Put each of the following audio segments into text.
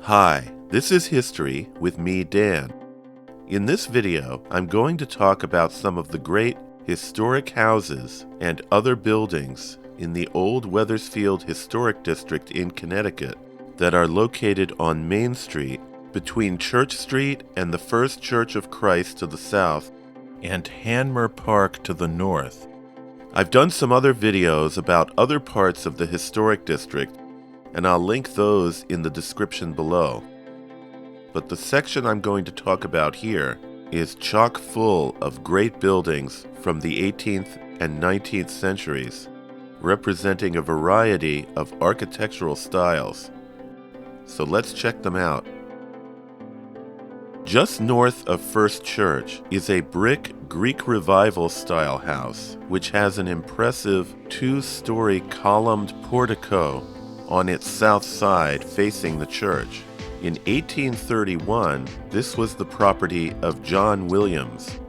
Hi, this is History with me, Dan. In this video, I'm going to talk about some of the great historic houses and other buildings in the old Wethersfield Historic District in Connecticut that are located on Main Street between Church Street and the First Church of Christ to the south and Hanmer Park to the north. I've done some other videos about other parts of the historic district, and I'll link those in the description below. But the section I'm going to talk about here is chock full of great buildings from the 18th and 19th centuries, representing a variety of architectural styles. So let's check them out. Just north of First Church is a brick Greek Revival style house, which has an impressive two-story columned portico on its south side facing the church. In 1831, this was the property of John Williams.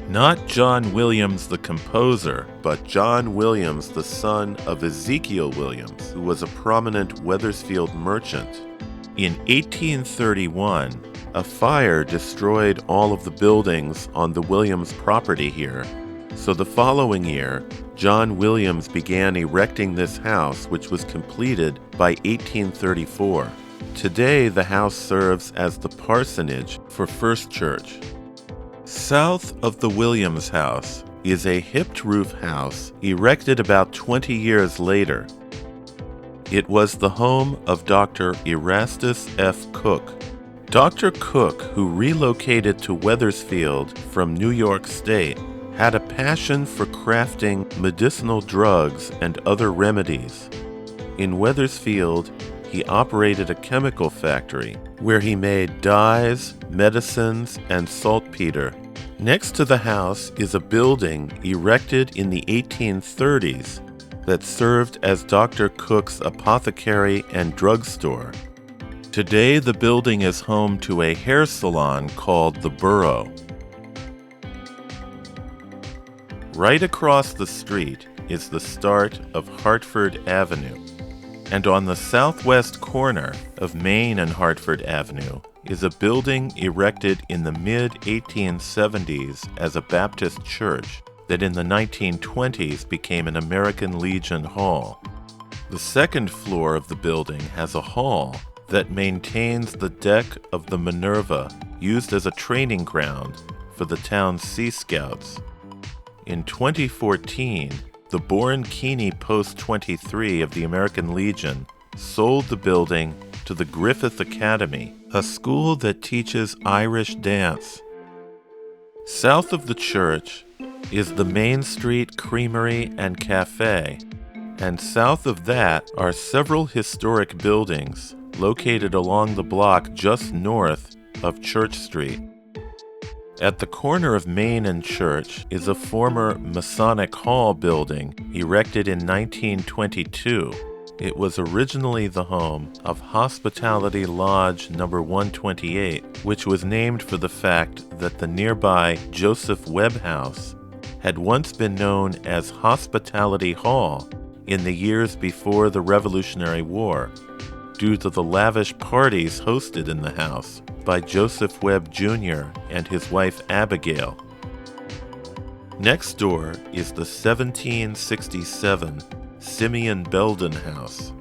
Not John Williams the composer, but John Williams, the son of Ezekiel Williams, who was a prominent Wethersfield merchant. In 1831, a fire destroyed all of the buildings on the Williams property here. So the following year, John Williams began erecting this house, which was completed by 1834. Today, the house serves as the parsonage for First Church. South of the Williams house is a hipped roof house erected about 20 years later. It was the home of Dr. Erastus F. Cooke. Dr. Cooke, who relocated to Wethersfield from New York State, had a passion for crafting medicinal drugs and other remedies. In Wethersfield, he operated a chemical factory where he made dyes, medicines, and saltpeter. Next to the house is a building erected in the 1830s that served as Dr. Cooke's apothecary and drugstore. Today, the building is home to a hair salon called the Burrow. Right across the street is the start of Hartford Avenue, and on the southwest corner of Main and Hartford Avenue is a building erected in the mid-1870s as a Baptist church that in the 1920s became an American Legion Hall. The second floor of the building has a hall that maintains the deck of the Minerva, used as a training ground for the town's Sea Scouts. In 2014, the Bourne Keeney Post 23 of the American Legion sold the building to the Griffith Academy, a school that teaches Irish dance. South of the church is the Main Street Creamery and Cafe, and south of that are several historic buildings located along the block just north of Church Street. At the corner of Main and Church is a former Masonic Hall building erected in 1922. It was originally the home of Hospitality Lodge No. 128, which was named for the fact that the nearby Joseph Webb House had once been known as Hospitality Hall in the years before the Revolutionary War, due to the lavish parties hosted in the house by Joseph Webb Jr. and his wife Abigail. Next door is the 1767 Simeon Belden House.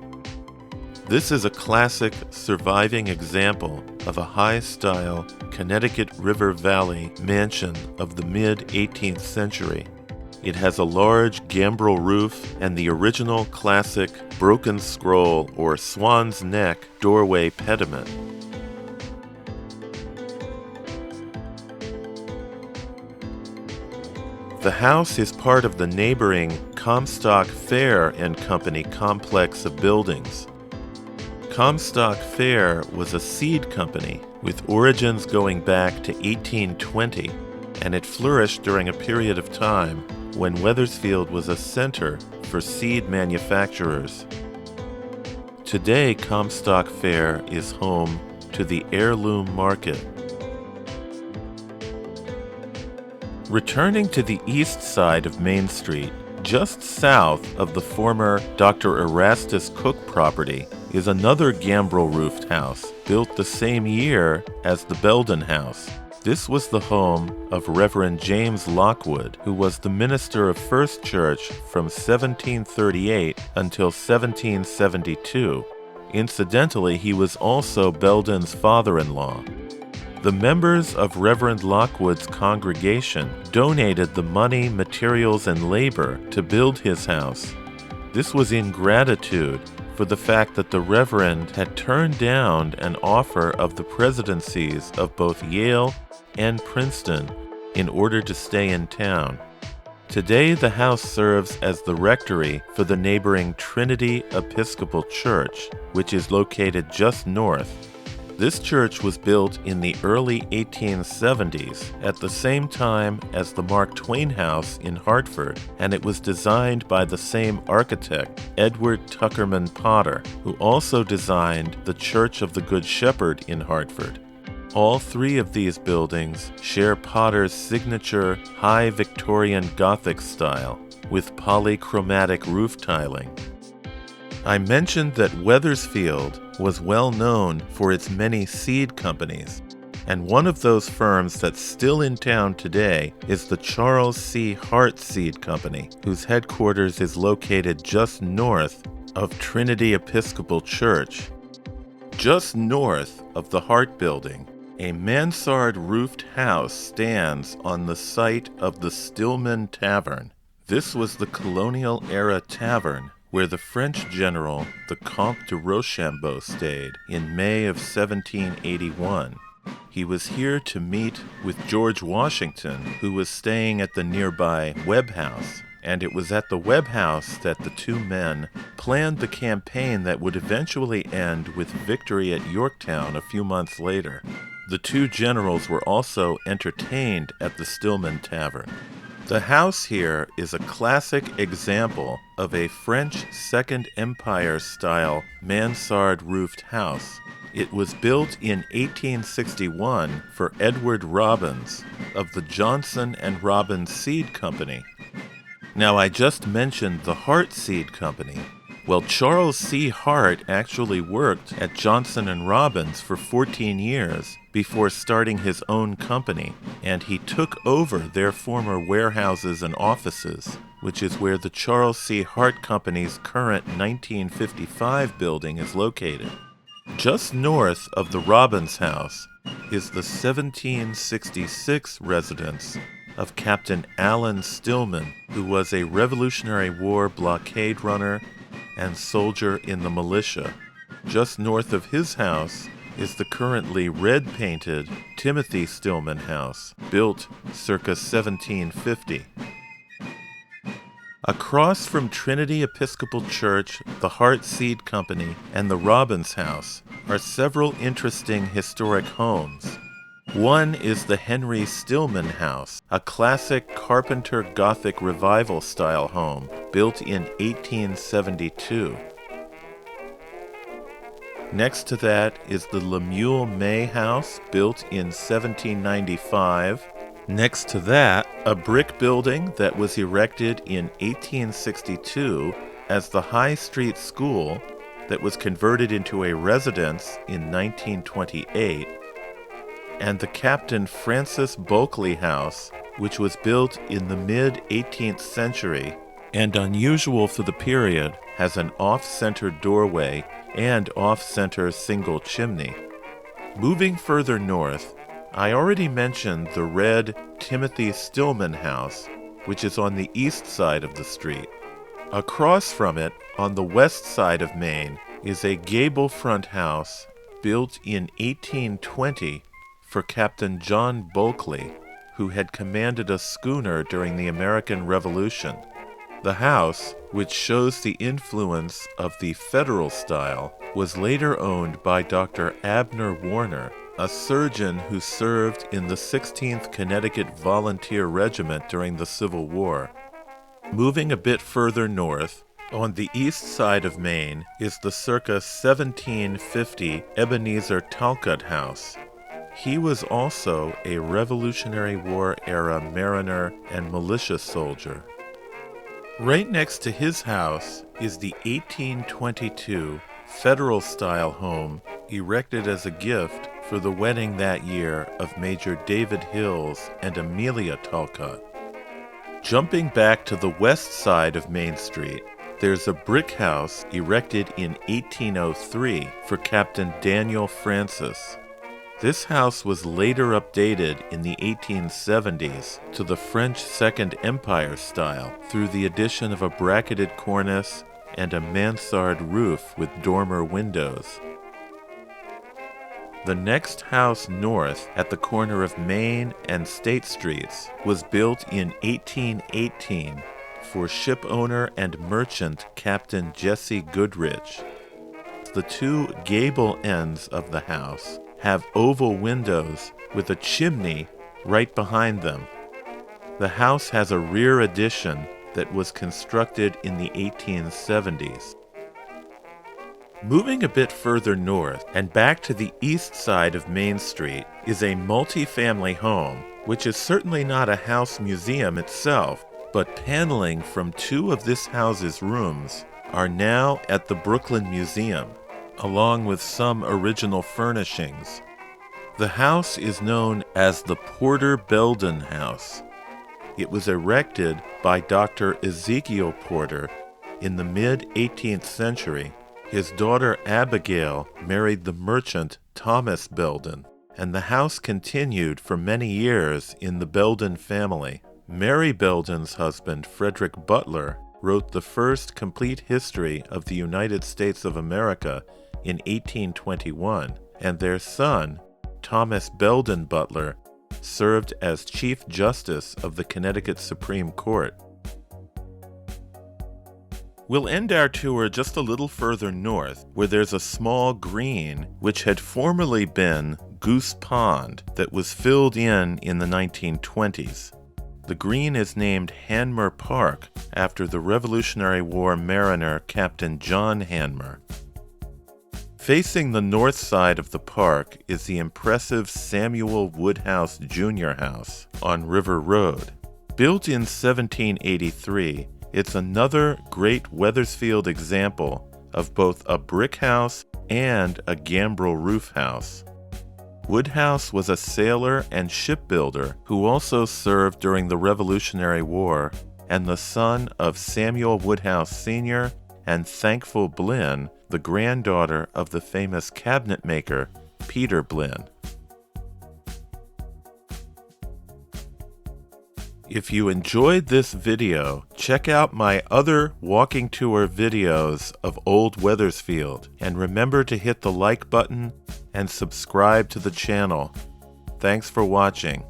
This is a classic surviving example of a high-style Connecticut River Valley mansion of the mid-18th century. It has a large gambrel roof and the original classic broken scroll or swan's neck doorway pediment. The house is part of the neighboring Comstock Ferre Company complex of buildings. Comstock Ferre was a seed company with origins going back to 1820, and it flourished during a period of time when Wethersfield was a center for seed manufacturers. Today, Comstock Ferre is home to the Heirloom Market. Returning to the east side of Main Street, just south of the former Dr. Erastus Cooke property, is another gambrel-roofed house built the same year as the Belden House. This was the home of Reverend James Lockwood, who was the minister of First Church from 1738 until 1772. Incidentally, he was also Belden's father-in-law. The members of Reverend Lockwood's congregation donated the money, materials, and labor to build his house. This was in gratitude for the fact that the Reverend had turned down an offer of the presidencies of both Yale and Princeton in order to stay in town. Today, the house serves as the rectory for the neighboring Trinity Episcopal Church, which is located just north. This church was built in the early 1870s at the same time as the Mark Twain House in Hartford, and it was designed by the same architect, Edward Tuckerman Potter, who also designed the Church of the Good Shepherd in Hartford. All three of these buildings share Potter's signature high Victorian Gothic style with polychromatic roof tiling. I mentioned that Wethersfield was well known for its many seed companies, and one of those firms that's still in town today is the Charles C. Hart Seed Company, whose headquarters is located just north of Trinity Episcopal Church. Just north of the Hart Building, a Mansard-roofed house stands on the site of the Stillman Tavern. This was the colonial-era tavern where the French general, the Comte de Rochambeau, stayed in May of 1781. He was here to meet with George Washington, who was staying at the nearby Webb House, and it was at the Webb House that the two men planned the campaign that would eventually end with victory at Yorktown a few months later. The two generals were also entertained at the Stillman Tavern. The house here is a classic example of a French Second Empire-style Mansard-roofed house. It was built in 1861 for Edward Robbins of the Johnson and Robbins Seed Company. Now, I just mentioned the Hart Seed Company. Well, Charles C. Hart actually worked at Johnson and Robbins for 14 years before starting his own company, and he took over their former warehouses and offices, which is where the Charles C. Hart Company's current 1955 building is located. Just north of the Robbins House is the 1766 residence of Captain Allyn Stillman, who was a Revolutionary War blockade runner and soldier in the militia. Just north of his house is the currently red-painted Timothy Stillman House, built circa 1750. Across from Trinity Episcopal Church, the Hart Seed Company, and the Robbins House are several interesting historic homes. One is the Henry Stillman House, a classic Carpenter Gothic Revival-style home built in 1872. Next to that is the Lemuel May House, built in 1795. Next to that, a brick building that was erected in 1862 as the High Street School that was converted into a residence in 1928. And the Captain Francis Bulkeley House, which was built in the mid-18th century and unusual for the period, has an off-center doorway and off-center single chimney. Moving further north, I already mentioned the red Timothy Stillman House, which is on the east side of the street. Across from it, on the west side of Main, is a gable front house built in 1820 for Captain John Bulkeley, who had commanded a schooner during the American Revolution. The house, which shows the influence of the Federal style, was later owned by Dr. Abner Warner, a surgeon who served in the 16th Connecticut Volunteer Regiment during the Civil War. Moving a bit further north, on the east side of Main is the circa 1750 Ebenezer Talcott House. He was also a Revolutionary War-era mariner and militia soldier. Right next to his house is the 1822 federal-style home erected as a gift for the wedding that year of Major David Hills and Amelia Talcott. Jumping back to the west side of Main Street, there's a brick house erected in 1803 for Captain Daniel Francis. This house was later updated in the 1870s to the French Second Empire style through the addition of a bracketed cornice and a mansard roof with dormer windows. The next house north at the corner of Main and State Streets was built in 1818 for shipowner and merchant Captain Jesse Goodrich. The two gable ends of the house have oval windows with a chimney right behind them. The house has a rear addition that was constructed in the 1870s. Moving a bit further north and back to the east side of Main Street is a multi-family home, which is certainly not a house museum itself, but paneling from two of this house's rooms are now at the Brooklyn Museum, along with some original furnishings. The house is known as the Porter-Belden House. It was erected by Dr. Ezekiel Porter in the mid-18th century. His daughter Abigail married the merchant Thomas Belden, and the house continued for many years in the Belden family. Mary Belden's husband, Frederick Butler, wrote the first complete history of the United States of America in 1821, and their son, Thomas Belden Butler, served as Chief Justice of the Connecticut Supreme Court. We'll end our tour just a little further north, where there's a small green which had formerly been Goose Pond that was filled in the 1920s. The green is named Hanmer Park after the Revolutionary War mariner Captain John Hanmer. Facing the north side of the park is the impressive Samuel Woodhouse Jr. House on River Road. Built in 1783, it's another great Wethersfield example of both a brick house and a gambrel roof house. Woodhouse was a sailor and shipbuilder who also served during the Revolutionary War, and the son of Samuel Woodhouse Sr. and Thankful Blinn, the granddaughter of the famous cabinet maker Peter Blinn. If you enjoyed this video, check out my other walking tour videos of Old Wethersfield, and remember to hit the like button and subscribe to the channel. Thanks for watching.